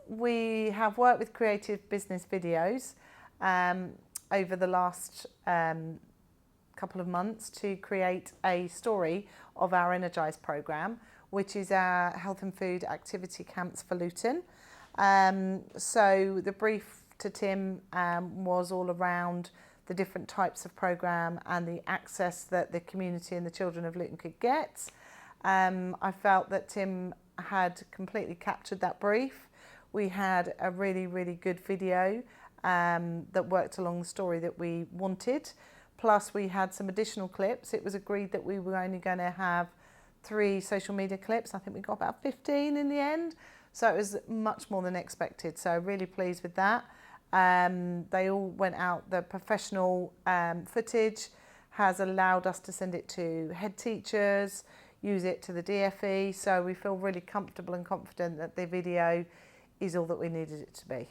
we have worked with Creative Business Videos over the last couple of months to create a story of our Energise programme, which is our health and food activity camps for Luton. So the brief to Tim was all around the different types of programme and the access that the community and the children of Luton could get. I felt that Tim had completely captured that brief. We had a really, really good video that worked along the story that we wanted. Plus we had some additional clips. It was agreed that we were only going to have 3 social media clips. I think we got about 15 in the end. So it was much more than expected. So really pleased with that. They all went out. The professional footage has allowed us to send it to head teachers, use it to the DFE. So we feel really comfortable and confident that the video is all that we needed it to be.